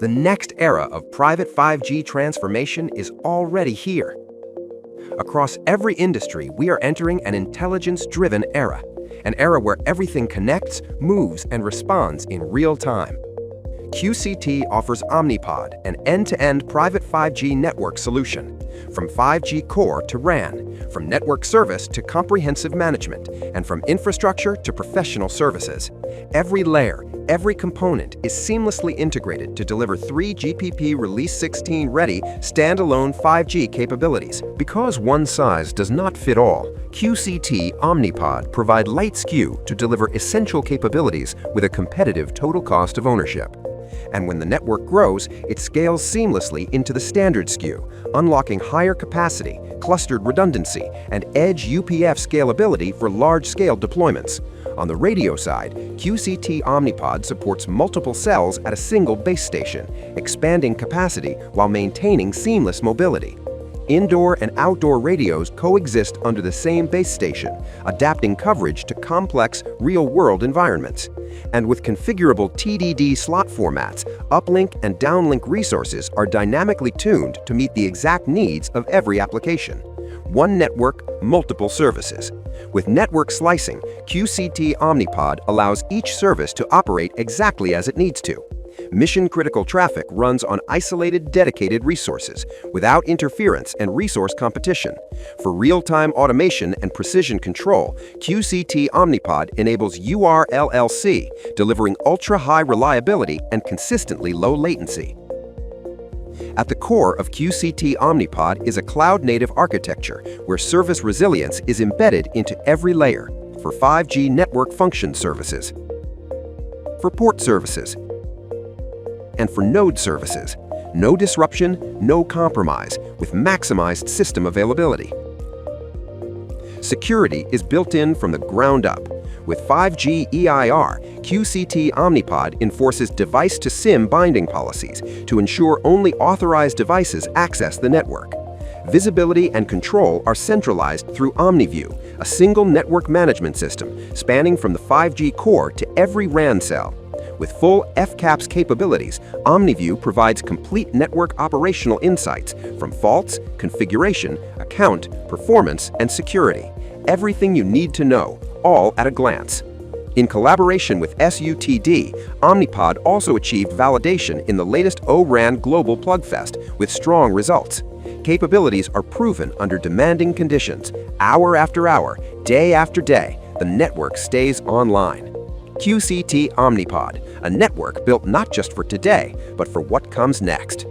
The next era of private 5G transformation is already here. Across every industry, we are entering an intelligence-driven era, an era where everything connects, moves, and responds in real time. QCT offers OmniPOD, an end-to-end private 5G network solution. From 5G core to RAN, from network service to comprehensive management, and from infrastructure to professional services. Every layer, every component is seamlessly integrated to deliver 3GPP Release 16 ready standalone 5G capabilities. Because one size does not fit all, QCT OmniPOD provide light SKU to deliver essential capabilities with a competitive total cost of ownership. And when the network grows, it scales seamlessly into the standard SKU, unlocking higher capacity, clustered redundancy, and edge UPF scalability for large-scale deployments. On the radio side, QCT OmniPOD supports multiple cells at a single base station, expanding capacity while maintaining seamless mobility. Indoor and outdoor radios coexist under the same base station, adapting coverage to complex, real-world environments. And with configurable TDD slot formats, uplink and downlink resources are dynamically tuned to meet the exact needs of every application. One network, multiple services. With network slicing, QCT OmniPOD allows each service to operate exactly as it needs to. Mission-critical traffic runs on isolated, dedicated resources, without interference and resource competition. For real-time automation and precision control, QCT OmniPOD enables URLLC, delivering ultra-high reliability and consistently low latency. At the core of QCT OmniPOD is a cloud-native architecture where service resilience is embedded into every layer for 5G network function services, for port services, and for node services. No disruption, no compromise, with maximized system availability. Security is built in from the ground up. With 5G EIR, QCT OmniPOD enforces device-to-SIM binding policies to ensure only authorized devices access the network. Visibility and control are centralized through OmniView, a single network management system spanning from the 5G core to every RAN cell. With full FCAPS capabilities, OmniView provides complete network operational insights from faults, configuration, account, performance, and security. Everything you need to know, all at a glance. In collaboration with SUTD, OmniPOD also achieved validation in the latest O-RAN Global Plugfest with strong results. Capabilities are proven under demanding conditions. Hour after hour, day after day, the network stays online. QCT OmniPOD, a network built not just for today, but for what comes next.